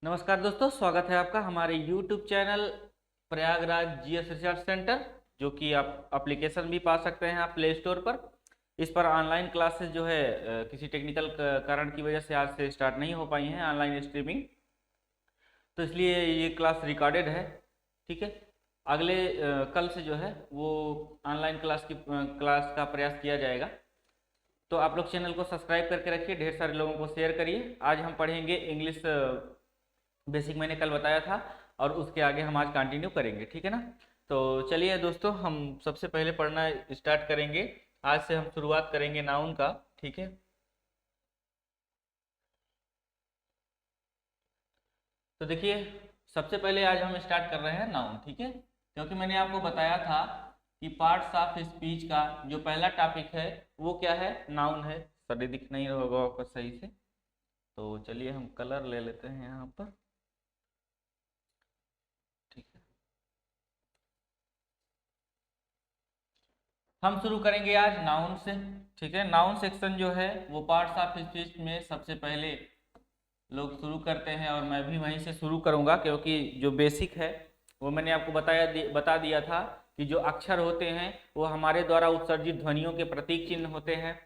नमस्कार दोस्तों, स्वागत है आपका हमारे YouTube channel Prayagraj GS research centre, जो कि आप एप्लीकेशन भी पा सकते हैं आप प्ले स्टोर पर। इस पर ऑनलाइन क्लासेस जो है किसी टेक्निकल कारण की वजह से आज से स्टार्ट नहीं हो पाई हैं ऑनलाइन स्ट्रीमिंग, तो इसलिए ये क्लास रिकॉर्डेड है। ठीक है, अगले कल से जो है वो ऑनलाइन क्लास का प्रयास किया जाएगा। तो आप लोग चैनल को सब्सक्राइब करके रखिए, ढेर सारे लोगों को शेयर करिए। आज हम पढ़ेंगे इंग्लिश बेसिक, मैंने कल बताया था, और उसके आगे हम आज कंटिन्यू करेंगे। ठीक है ना। तो चलिए दोस्तों, हम सबसे पहले पढ़ना स्टार्ट करेंगे। आज से हम शुरुआत करेंगे नाउन का। ठीक है, तो देखिए, सबसे पहले आज हम स्टार्ट कर रहे हैं नाउन। ठीक है, क्योंकि मैंने आपको बताया था कि पार्ट्स ऑफ स्पीच का जो पहला टॉपिक है वो क्या है, नाउन है। सर दिख नहीं होगा आपको सही से, तो चलिए हम कलर ले लेते हैं यहाँ पर। ठीक है, हम शुरू करेंगे आज नाउन से। ठीक है, नाउन सेक्शन जो है वो पार्ट्स ऑफ स्पीच में सबसे पहले लोग शुरू करते हैं, और मैं भी वहीं से शुरू करूंगा, क्योंकि जो बेसिक है वो मैंने आपको बता दिया था कि जो अक्षर होते हैं वो हमारे द्वारा उत्सर्जित ध्वनियों के प्रतीक चिन्ह होते हैं।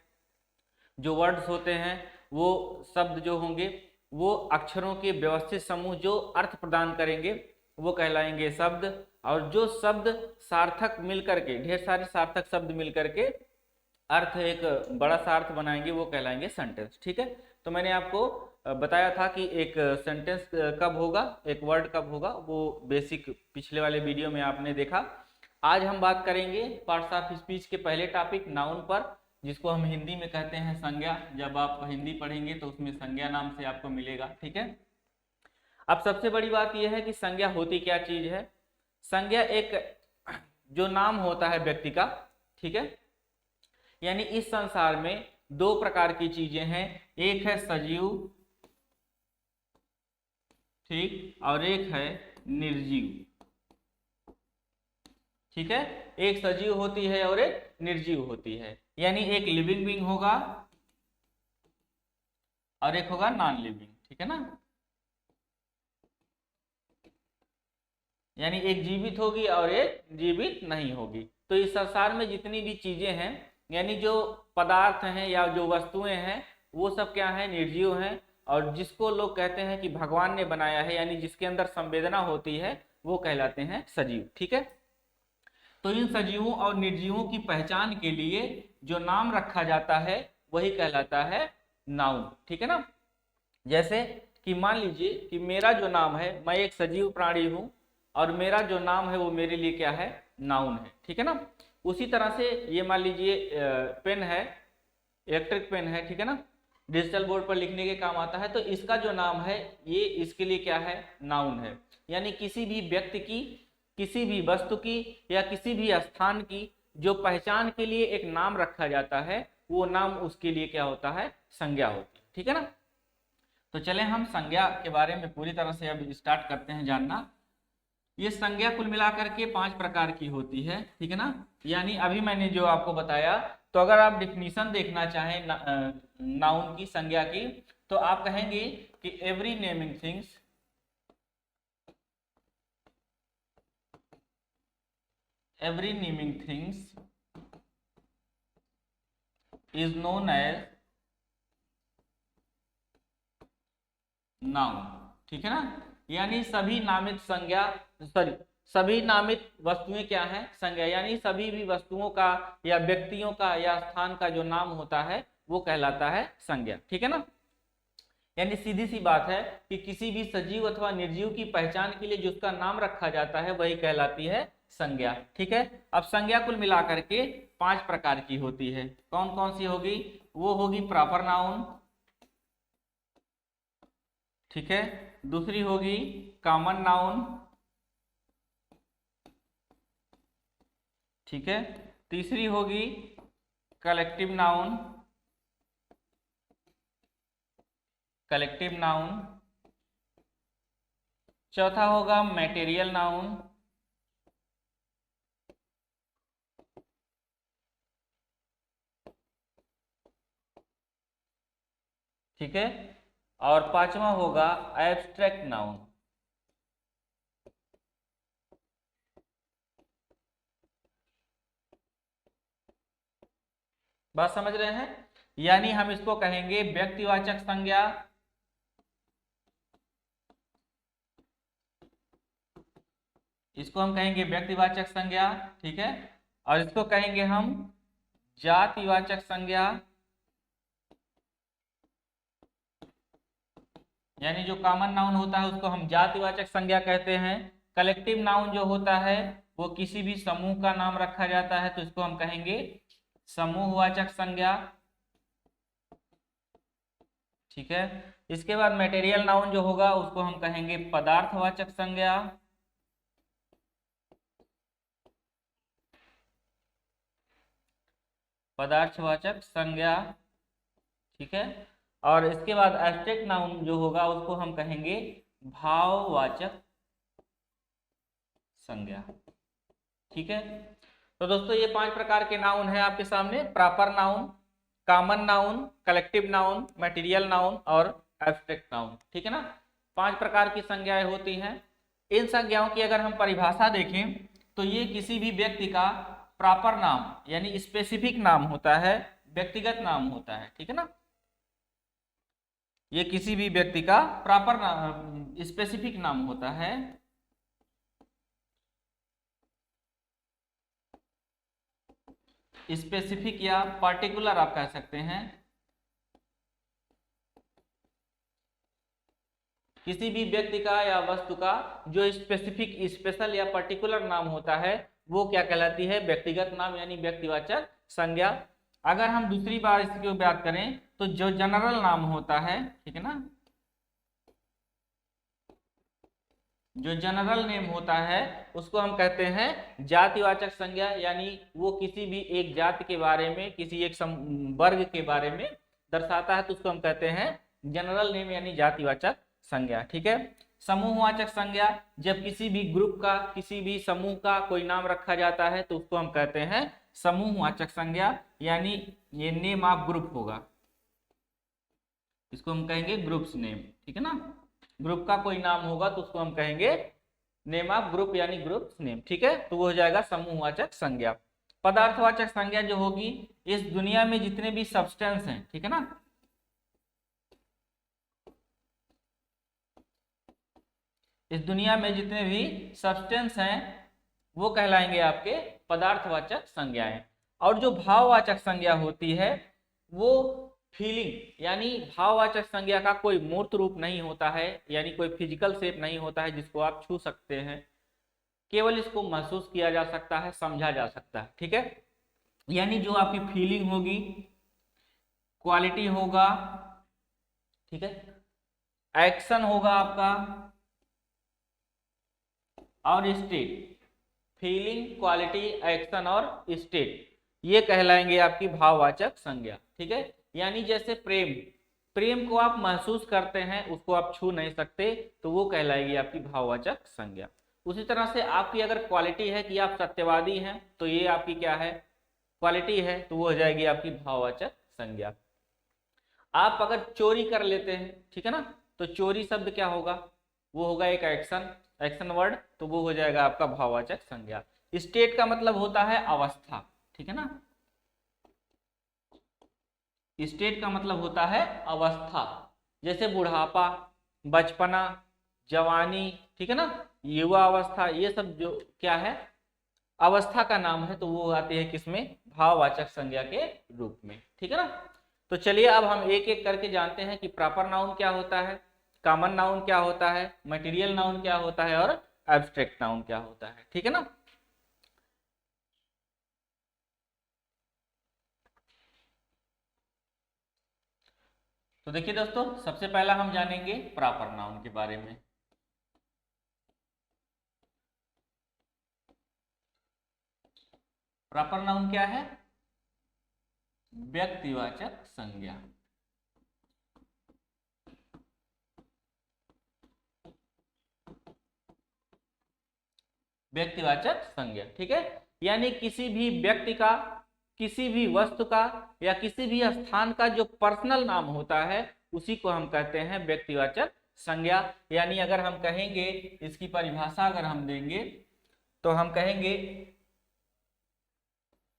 जो वर्ड्स होते हैं, वो शब्द जो होंगे वो अक्षरों के व्यवस्थित समूह जो अर्थ प्रदान करेंगे वो कहलाएंगे शब्द। और जो शब्द सार्थक मिलकर के, ढेर सारे सार्थक शब्द मिलकर के अर्थ एक बड़ा सा अर्थ बनाएंगे, वो कहलाएंगे सेंटेंस। ठीक है, तो मैंने आपको बताया था कि एक सेंटेंस कब होगा, एक वर्ड कब होगा, वो बेसिक पिछले वाले वीडियो में आपने देखा। आज हम बात करेंगे पार्ट्स ऑफ स्पीच के पहले टॉपिक नाउन पर, जिसको हम हिंदी में कहते हैं संज्ञा। जब आप हिंदी पढ़ेंगे तो उसमें संज्ञा नाम से आपको मिलेगा। ठीक है, अब सबसे बड़ी बात यह है कि संज्ञा होती क्या चीज है। संज्ञा एक जो नाम होता है व्यक्ति का, ठीक है, यानी इस संसार में दो प्रकार की चीजें हैं, एक है सजीव, ठीक, और एक है निर्जीव। ठीक है, एक सजीव होती है और एक निर्जीव होती है, यानी एक लिविंग बीइंग होगा और एक होगा नॉन लिविंग। ठीक है ना, यानी एक जीवित होगी और एक जीवित नहीं होगी। तो इस संसार में जितनी भी चीजें हैं, यानी जो पदार्थ हैं या जो वस्तुएं हैं, वो सब क्या है, निर्जीव हैं। और जिसको लोग कहते हैं कि भगवान ने बनाया है, यानी जिसके अंदर संवेदना होती है, वो कहलाते हैं सजीव। ठीक है, तो इन सजीवों और निर्जीवों की पहचान के लिए जो नाम रखा जाता है वही कहलाता है नाउन। ठीक है ना, जैसे कि मान लीजिए कि मेरा जो नाम है, मैं एक सजीव प्राणी हूं, और मेरा जो नाम है वो मेरे लिए क्या है, नाउन है। ठीक है ना, उसी तरह से ये मान लीजिए पेन है, इलेक्ट्रिक पेन है, ठीक है ना, डिजिटल बोर्ड पर लिखने के काम आता है, तो इसका जो नाम है ये इसके लिए क्या है, नाउन है। यानी किसी भी व्यक्ति की, किसी भी वस्तु की, या किसी भी स्थान की जो पहचान के लिए एक नाम रखा जाता है, वो नाम उसके लिए क्या होता है, संज्ञा होती है। ठीक है ना, तो चलें हम संज्ञा के बारे में पूरी तरह से अब स्टार्ट करते हैं जानना। ये संज्ञा कुल मिलाकर के 5 प्रकार की होती है। ठीक है ना, यानी अभी मैंने जो आपको बताया, तो अगर आप डिफिनीशन देखना चाहें नाउन की, संज्ञा की, तो आप कहेंगे कि every naming things, every naming things is known as noun. ठीक है ना, यानी सभी नामित संज्ञा, सॉरी, सभी नामित वस्तुएं क्या हैं, संज्ञा, यानी सभी भी वस्तुओं का या व्यक्तियों का या स्थान का जो नाम होता है वो कहलाता है संज्ञा। ठीक है ना, यानी सीधी सी बात है कि किसी भी सजीव अथवा निर्जीव की पहचान के लिए जिसका नाम रखा जाता है वही कहलाती है संज्ञा। ठीक है, अब संज्ञा कुल मिलाकर के 5 प्रकार की होती है। कौन कौन सी होगी, वो होगी प्रॉपर नाउन, ठीक है, दूसरी होगी कॉमन नाउन, ठीक है, तीसरी होगी कलेक्टिव नाउन, कलेक्टिव नाउन, चौथा होगा मैटेरियल नाउन, ठीक है, और पांचवा होगा एब्स्ट्रैक्ट नाउन। बात समझ रहे हैं? यानी हम इसको कहेंगे व्यक्तिवाचक संज्ञा, इसको हम कहेंगे व्यक्तिवाचक संज्ञा, ठीक है। और इसको कहेंगे हम जातिवाचक संज्ञा, यानी जो कॉमन नाउन होता है उसको हम जातिवाचक संज्ञा कहते हैं। कलेक्टिव नाउन जो होता है वो किसी भी समूह का नाम रखा जाता है, तो इसको हम कहेंगे समूहवाचक संज्ञा, ठीक है। इसके बाद मटेरियल नाउन जो होगा उसको हम कहेंगे पदार्थवाचक संज्ञा, पदार्थवाचक संज्ञा, ठीक है। और इसके बाद एब्स्ट्रैक्ट नाउन जो होगा उसको हम कहेंगे भाववाचक संज्ञा, ठीक है। तो दोस्तों ये 5 प्रकार के नाउन है आपके सामने, proper noun, common noun, collective noun, material noun और एब्स्ट्रैक्ट नाउन, ठीक है ना। 5 प्रकार की संज्ञाएं होती हैं। इन संज्ञाओं की अगर हम परिभाषा देखें तो ये किसी भी व्यक्ति का प्रॉपर नाम यानी स्पेसिफिक नाम होता है, व्यक्तिगत नाम होता है, ठीक है ना। ये किसी भी व्यक्ति का प्रॉपर नाम, स्पेसिफिक नाम होता है, स्पेसिफिक या पार्टिकुलर आप कह सकते हैं। किसी भी व्यक्ति का या वस्तु का जो स्पेसिफिक, स्पेशल या पर्टिकुलर नाम होता है वो क्या कहलाती है? व्यक्तिगत नाम यानी व्यक्तिवाचक संज्ञा। अगर हम दूसरी बार इसकी बात करें तो जो जनरल नाम होता है, ठीक है ना, जो जनरल नेम होता है उसको हम कहते हैं जातिवाचक संज्ञा, यानी वो किसी भी एक जाति के बारे में, किसी एक वर्ग के बारे में दर्शाता है, तो उसको हम कहते हैं जनरल नेम यानी जातिवाचक संज्ञा, ठीक है। समूहवाचक संज्ञा, जब किसी भी ग्रुप का, किसी भी समूह का कोई नाम रखा जाता है तो उसको हम कहते हैं समूहवाचक संज्ञा, यानी ये नेम ऑफ ग्रुप होगा, इसको हम कहेंगे ग्रुप्स नेम, ठीक है ना। ग्रुप का कोई नाम होगा तो उसको हम कहेंगे नेम ऑफ ग्रुप यानी ग्रुप्स नेम, ठीक है। तो वो हो जाएगा समूहवाचक संज्ञा। पदार्थवाचक संज्ञा जो होगी, इस दुनिया में जितने भी सब्सटेंस हैं, ठीक है ना, इस दुनिया में जितने भी सब्सटेंस हैं वो कहलाएंगे आपके पदार्थवाचक संज्ञाएं। और जो भाववाचक संज्ञा होती है वो फीलिंग, यानी भाववाचक संज्ञा का कोई मूर्त रूप नहीं होता है, यानी कोई फिजिकल शेप नहीं होता है जिसको आप छू सकते हैं, केवल इसको महसूस किया जा सकता है, समझा जा सकता है, ठीक है। यानी जो आपकी फीलिंग होगी, क्वालिटी होगा, ठीक है, एक्शन होगा आपका और स्टेट, फीलिंग, क्वालिटी, एक्शन और स्टेट, ये कहलाएंगे आपकी भाववाचक संज्ञा, ठीक है। यानी जैसे प्रेम, प्रेम को आप महसूस करते हैं, उसको आप छू नहीं सकते, तो वो कहलाएगी आपकी भाववाचक संज्ञा। उसी तरह से आपकी अगर क्वालिटी है कि आप सत्यवादी हैं, तो ये आपकी क्या है? क्वालिटी है, तो वो हो जाएगी आपकी भाववाचक संज्ञा। आप अगर चोरी कर लेते हैं, ठीक है ना, तो चोरी शब्द क्या होगा? वो होगा एक एक्शन, एक्शन वर्ड, तो वो हो जाएगा आपका भाववाचक संज्ञा। स्टेट का मतलब होता है अवस्था, ठीक है ना, स्टेट का मतलब होता है अवस्था, जैसे बुढ़ापा, बचपना, जवानी, ठीक है ना, युवा अवस्था, ये सब जो क्या है? अवस्था का नाम है, तो वो आती है किसमें? भाववाचक संज्ञा के रूप में, ठीक है ना। तो चलिए अब हम एक एक करके जानते हैं कि प्रॉपर नाउन क्या होता है, कॉमन नाउन क्या होता है, मटेरियल नाउन क्या होता है और एब्स्ट्रैक्ट नाउन क्या होता है, ठीक है ना। तो देखिए दोस्तों, सबसे पहला हम जानेंगे प्रॉपर नाउन के बारे में। प्रॉपर नाउन क्या है? व्यक्तिवाचक संज्ञा, व्यक्तिवाचक संज्ञा, ठीक है। यानी किसी भी व्यक्ति का, किसी भी वस्तु का या किसी भी स्थान का जो पर्सनल नाम होता है उसी को हम कहते हैं व्यक्तिवाचक संज्ञा। यानी अगर हम कहेंगे, इसकी परिभाषा अगर हम देंगे तो हम कहेंगे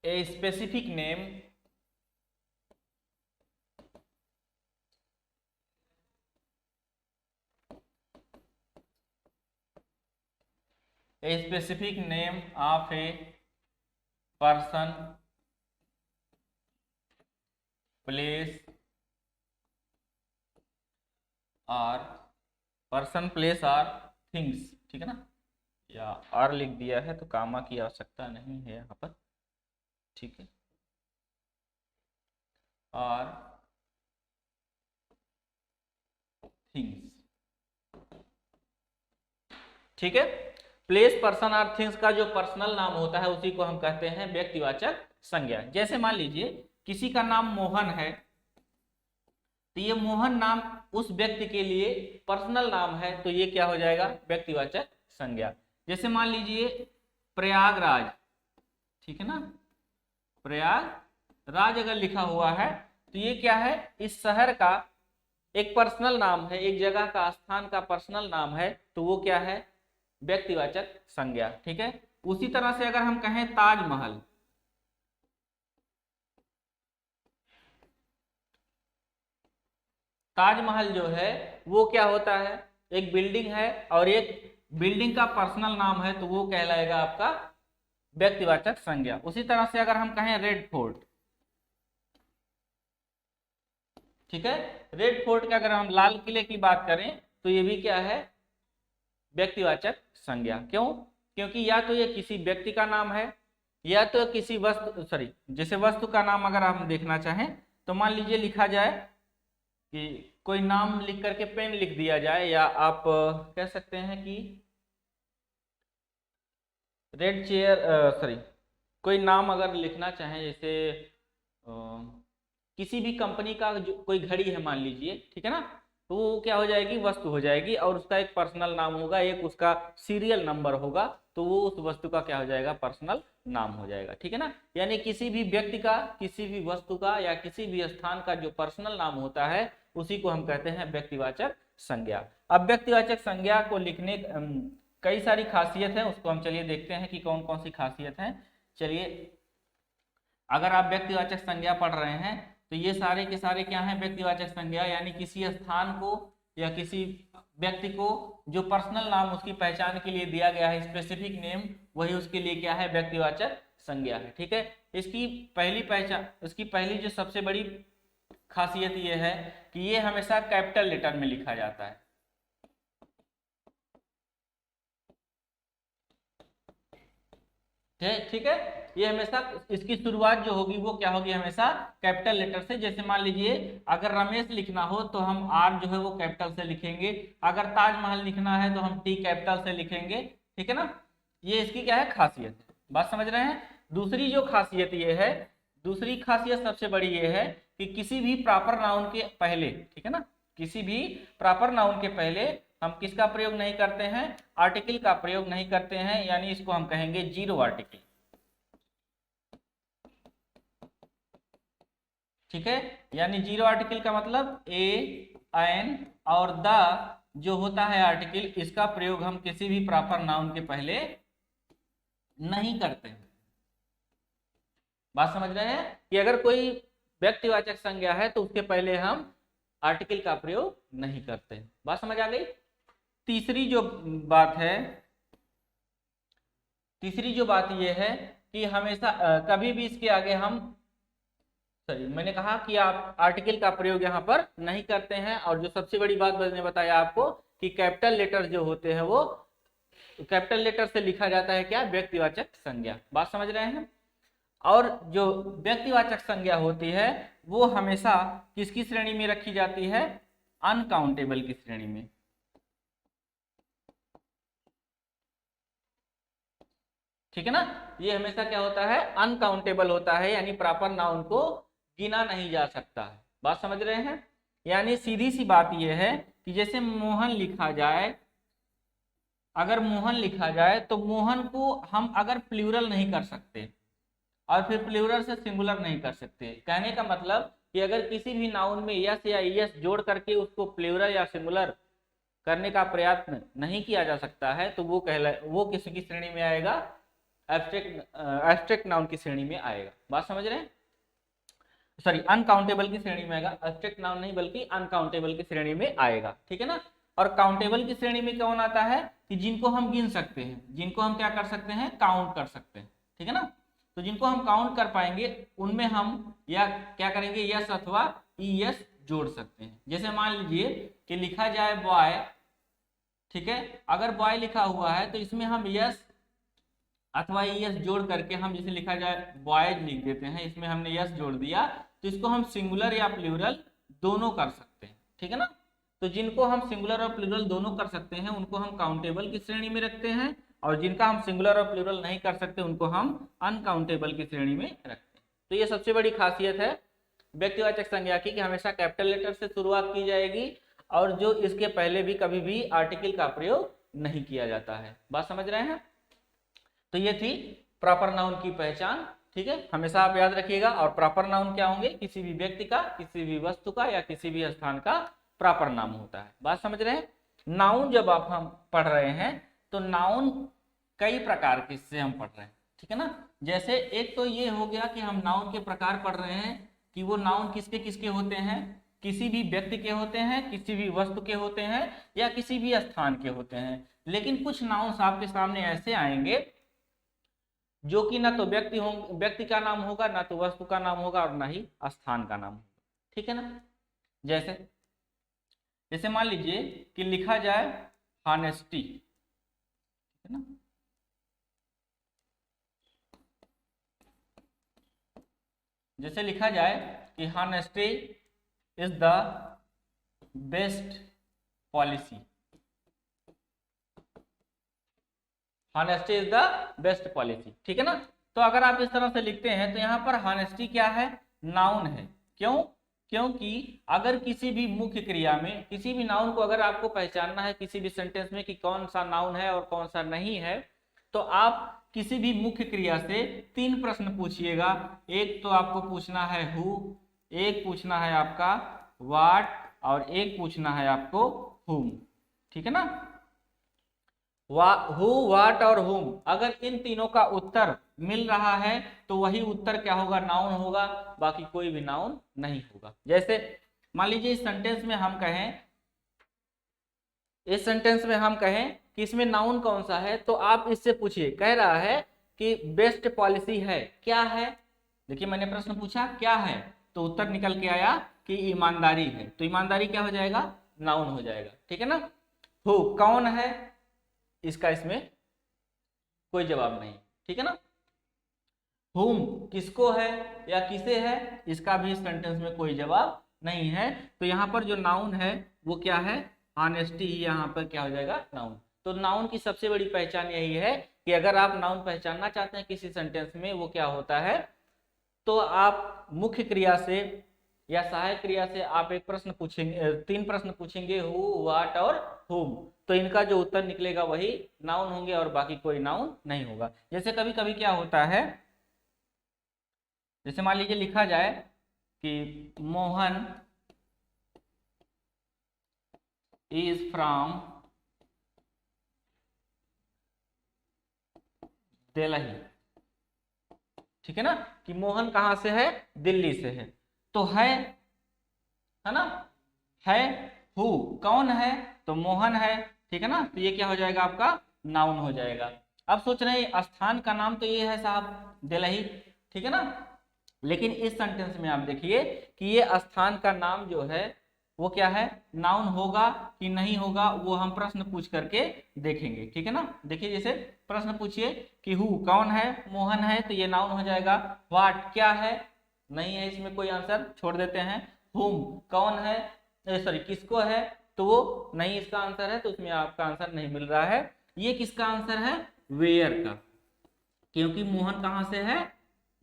a specific name a specific name of a person, place or person, place or things, ठीक है ना, या और लिख दिया है तो कामा की आवश्यकता नहीं है यहाँ पर, ठीक है, और थिंग्स, ठीक है। प्लेस, पर्सन और थिंग्स का जो पर्सनल नाम होता है उसी को हम कहते हैं व्यक्तिवाचक संज्ञा। जैसे मान लीजिए किसी का नाम मोहन है, तो ये मोहन नाम उस व्यक्ति के लिए पर्सनल नाम है, तो ये क्या हो जाएगा, व्यक्तिवाचक संज्ञा। जैसे मान लीजिए प्रयागराज, ठीक है ना, प्रयागराज अगर लिखा हुआ है तो ये क्या है, इस शहर का एक पर्सनल नाम है, एक जगह का, स्थान का पर्सनल नाम है, तो वो क्या है, व्यक्तिवाचक संज्ञा, ठीक है। उसी तरह से अगर हम कहें ताजमहल, ताजमहल जो है वो क्या होता है, एक बिल्डिंग है और एक बिल्डिंग का पर्सनल नाम है, तो वो कहलाएगा आपका व्यक्तिवाचक संज्ञा। उसी तरह से अगर हम कहें रेड फोर्ट, ठीक है, रेड फोर्ट का अगर हम लाल किले की बात करें तो ये भी क्या है, व्यक्तिवाचक संज्ञा। क्यों, क्योंकि या तो ये किसी व्यक्ति का नाम है या तो किसी वस्तु, जैसे वस्तु का नाम अगर हम देखना चाहें तो मान लीजिए लिखा जाए कि कोई नाम लिख करके पेन लिख दिया जाए, या आप कह सकते हैं कि रेड चेयर, कोई नाम अगर लिखना चाहें, जैसे किसी भी कंपनी का जो कोई घड़ी है मान लीजिए, ठीक है ना, तो वो क्या हो जाएगी, वस्तु हो जाएगी, और उसका एक पर्सनल नाम होगा, एक उसका सीरियल नंबर होगा, तो वो उस वस्तु का क्या हो जाएगा, पर्सनल नाम हो जाएगा, ठीक है ना। यानी किसी भी व्यक्ति का, किसी भी वस्तु का या किसी भी स्थान का जो पर्सनल नाम होता है उसी को हम कहते हैं व्यक्तिवाचक संज्ञा। अब व्यक्तिवाचक संज्ञा को लिखने कई सारी खासियत है, उसको हम चलिए देखते हैं कि कौन कौन सी खासियत है। चलिए, अगर आप व्यक्तिवाचक संज्ञा पढ़ रहे हैं तो ये सारे के सारे क्या हैं, व्यक्तिवाचक संज्ञा, यानी किसी स्थान को या किसी व्यक्ति को जो पर्सनल नाम उसकी पहचान के लिए दिया गया है, स्पेसिफिक नेम, वही उसके लिए क्या है, व्यक्तिवाचक संज्ञा है, ठीक है। इसकी पहली पहचान, इसकी पहली जो सबसे बड़ी खासियत ये है कि ये हमेशा कैपिटल लेटर में लिखा जाता है, ठीक है। ये हमेशा, इसकी शुरुआत जो होगी वो क्या होगी, हमेशा कैपिटल लेटर से। जैसे मान लीजिए अगर रमेश लिखना हो तो हम आर जो है वो कैपिटल से लिखेंगे, अगर ताजमहल लिखना है तो हम टी कैपिटल से लिखेंगे, ठीक है ना। ये इसकी क्या है, खासियत, बात समझ रहे हैं। दूसरी जो खासियत ये है, दूसरी खासियत सबसे बड़ी ये है कि किसी भी प्रॉपर नाउन के पहले, ठीक है ना, किसी भी प्रॉपर नाउन के पहले हम किसका प्रयोग नहीं करते हैं, आर्टिकल का प्रयोग नहीं करते हैं, यानी इसको हम कहेंगे जीरो आर्टिकल, ठीक है। यानी जीरो आर्टिकल का मतलब ए, एन और द जो होता है आर्टिकल, इसका प्रयोग हम किसी भी प्रॉपर नाउन के पहले नहीं करते हैं। बात समझ रहे हैं कि अगर कोई व्यक्तिवाचक संज्ञा है तो उसके पहले हम आर्टिकल का प्रयोग नहीं करते। बात समझ आ गई। तीसरी जो बात है, तीसरी जो बात यह है कि हमेशा कभी भी इसके आगे हम, मैंने कहा कि आप आर्टिकल का प्रयोग यहाँ पर नहीं करते हैं। और जो सबसे बड़ी बात मैंने बताया आपको कि कैपिटल लेटर जो होते हैं वो कैपिटल लेटर से लिखा जाता है क्या, व्यक्तिवाचक संज्ञा। बात समझ रहे हैं। और जो व्यक्तिवाचक संज्ञा होती है वो हमेशा किसकी श्रेणी में रखी जाती है, अनकाउंटेबल की श्रेणी में, ठीक है ना। ये हमेशा क्या होता है, अनकाउंटेबल होता है, यानी प्रॉपर नाउन को गिना नहीं जा सकता है। बात समझ रहे हैं। यानी सीधी सी बात यह है कि जैसे मोहन लिखा जाए, अगर मोहन लिखा जाए तो मोहन को हम अगर प्लूरल नहीं कर सकते और फिर प्लूरल से सिंगुलर नहीं कर सकते, कहने का मतलब कि अगर किसी भी नाउन में यस या ईएस जोड़ करके उसको प्लूरल या सिंगुलर करने का प्रयत्न नहीं किया जा सकता है तो वो किसकी श्रेणी में आएगा? एब्स्ट्रैक्ट नाउन की श्रेणी में आएगा। बात समझ रहे हैं? सॉरी, अनकाउंटेबल की श्रेणी में आएगा। एब्स्ट्रैक्ट नाउन नहीं बल्कि अनकाउंटेबल की श्रेणी में आएगा, ठीक है ना। और काउंटेबल की श्रेणी में कौन आता है? कि जिनको हम गिन सकते हैं, जिनको हम क्या कर सकते हैं? काउंट कर सकते हैं, ठीक है ना। तो जिनको हम काउंट कर पाएंगे उनमें हम या क्या करेंगे? यस अथवा ईएस जोड़ सकते हैं। जैसे मान लीजिए कि लिखा जाए बॉय, ठीक है। अगर बॉय लिखा हुआ है तो इसमें हम यस अथवा ईएस जोड़ करके हम जैसे लिखा जाए बॉयज लिख देते हैं, इसमें हमने यस जोड़ दिया तो इसको हम सिंगुलर या प्लूरल दोनों कर सकते हैं, ठीक है ना। तो जिनको हम सिंगुलर और प्लूरल दोनों कर सकते हैं उनको हम काउंटेबल की श्रेणी में रखते हैं, और जिनका हम सिंगुलर और प्लूरल नहीं कर सकते उनको हम अनकाउंटेबल की श्रेणी में रखते हैं। तो ये सबसे बड़ी खासियत है व्यक्तिवाचक संज्ञा की, कि हमेशा कैपिटल लेटर से शुरुआत की जाएगी और जो इसके पहले भी कभी भी आर्टिकल का प्रयोग नहीं किया जाता है। बात समझ रहे हैं? तो ये थी प्रॉपर नाउन की पहचान, ठीक है। हमेशा आप याद रखिएगा। और प्रॉपर नाउन क्या होंगे? किसी भी व्यक्ति का, किसी भी वस्तु का या किसी भी स्थान का प्रॉपर नाम होता है। बात समझ रहे हैं? नाउन जब आप हम पढ़ रहे हैं तो नाउन कई प्रकार के से हम पढ़ रहे हैं, ठीक है ना। जैसे एक तो ये हो गया कि हम नाउन के प्रकार पढ़ रहे हैं कि वो नाउन किसके किसके होते हैं? किसी भी व्यक्ति के होते हैं, किसी भी वस्तु के होते हैं या किसी भी स्थान के होते हैं। लेकिन कुछ नाउन्स आपके सामने ऐसे आएंगे जो कि ना तो व्यक्ति का नाम होगा, ना तो वस्तु का नाम होगा और ना ही स्थान का नाम होगा, ठीक है ना। जैसे मान लीजिए कि लिखा जाए हॉनेस्टी, ठीक है ना। जैसे लिखा जाए कि honesty is the best policy, honesty is the best policy, ठीक है ना। तो अगर आप इस तरह से लिखते हैं तो यहाँ पर हॉनेस्टी क्या है? नाउन है। क्यों? क्योंकि अगर किसी भी मुख्य क्रिया में किसी भी नाउन को अगर आपको पहचानना है किसी भी सेंटेंस में कि कौन सा नाउन है और कौन सा नहीं है, तो आप किसी भी मुख्य क्रिया से 3 प्रश्न पूछिएगा। एक तो आपको पूछना है हु, एक पूछना है आपका व्हाट और एक पूछना है आपको हुम, ठीक है ना। हु, व्हाट और हुम, अगर इन तीनों का उत्तर मिल रहा है तो वही उत्तर क्या होगा? नाउन होगा, बाकी कोई भी नाउन नहीं होगा। जैसे मान लीजिए इस सेंटेंस में हम कहें कि इसमें नाउन कौन सा है, तो आप इससे पूछिए। कह रहा है कि बेस्ट पॉलिसी है, क्या है? देखिए मैंने प्रश्न पूछा क्या है, तो उत्तर निकल के आया कि ईमानदारी है, तो ईमानदारी क्या हो जाएगा? नाउन हो जाएगा, ठीक है ना। हु, कौन है? इसका इसमें कोई जवाब नहीं, ठीक है ना। हुम, किसको है या किसे है? इसका भी इस सेंटेंस में कोई जवाब नहीं है। तो यहाँ पर जो नाउन है वो क्या है? ऑनेस्टी ही यहाँ पर क्या हो जाएगा? नाउन। तो नाउन की सबसे बड़ी पहचान यही है कि अगर आप नाउन पहचानना चाहते हैं किसी सेंटेंस में वो क्या होता है, तो आप मुख्य क्रिया से या सहायक क्रिया से आप 3 प्रश्न पूछेंगे, हु, व्हाट और हुम। तो इनका जो उत्तर निकलेगा वही नाउन होंगे और बाकी कोई नाउन नहीं होगा। जैसे कभी कभी क्या होता है, जैसे मान लीजिए लिखा जाए कि मोहन इज फ्रॉम दिल्ली, ठीक है ना, कि मोहन कहां से है? दिल्ली से है। तो है ना, है। हु, कौन है? तो मोहन है, ठीक है ना। तो ये क्या हो जाएगा? आपका नाउन हो जाएगा। अब सोच रहे हैं स्थान का नाम तो ये है साहब दिल्ली, ठीक है ना। लेकिन इस सेंटेंस में आप देखिए कि ये स्थान का नाम जो है वो क्या है? नाउन होगा कि नहीं होगा, वो हम प्रश्न पूछ करके देखेंगे, ठीक है ना। देखिए जैसे प्रश्न पूछिए कि हु, कौन है? मोहन है, तो ये नाउन हो जाएगा। व्हाट, क्या है? नहीं है, इसमें कोई आंसर छोड़ देते हैं। हुम, कौन है? सॉरी, किसको है? तो वो नहीं इसका आंसर है, तो उसमें आपका आंसर नहीं मिल रहा है। ये किसका आंसर है? वेयर का, क्योंकि मोहन कहां से है?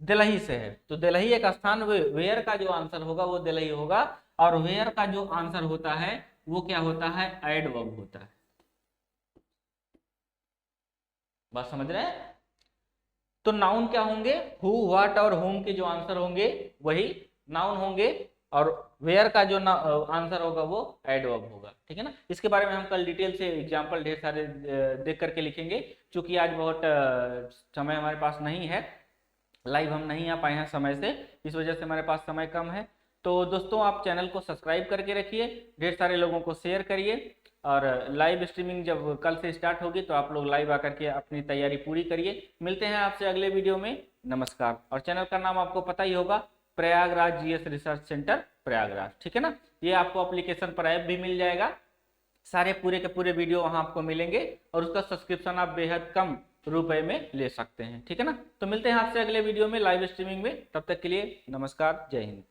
दिल्ली से है। तो दिल्ली एक स्थान, वेयर का जो आंसर होगा वो दिल्ली होगा। और वेयर का जो आंसर होता है वो क्या होता है? एडवर्ब होता है। बात समझ रहे हैं? तो नाउन क्या होंगे? हु, व्हाट और होम के जो आंसर होंगे वही नाउन होंगे। और वेयर का जो आंसर होगा वो एडवर्ब होगा, ठीक है ना। इसके बारे में हम कल डिटेल से एग्जाम्पल ढेर सारे देख करके लिखेंगे, क्योंकि आज बहुत समय हमारे पास नहीं है, लाइव हम नहीं आ पाए हैं समय से, इस वजह से हमारे पास समय कम है। तो दोस्तों आप चैनल को सब्सक्राइब करके रखिए, ढेर सारे लोगों को शेयर करिए, और लाइव स्ट्रीमिंग जब कल से स्टार्ट होगी तो आप लोग लाइव आकर के अपनी तैयारी पूरी करिए। मिलते हैं आपसे अगले वीडियो में, नमस्कार। और चैनल का नाम आपको पता ही होगा, Prayagraj GS research centre Prayagraj, ठीक है ना। ये आपको एप्लीकेशन पर ऐप भी मिल जाएगा, सारे पूरे के पूरे वीडियो वहां आपको मिलेंगे, और उसका सब्सक्रिप्शन आप बेहद कम रुपए में ले सकते हैं, ठीक है ना। तो मिलते हैं आपसे अगले वीडियो में लाइव स्ट्रीमिंग में, तब तक के लिए नमस्कार, जय हिंद।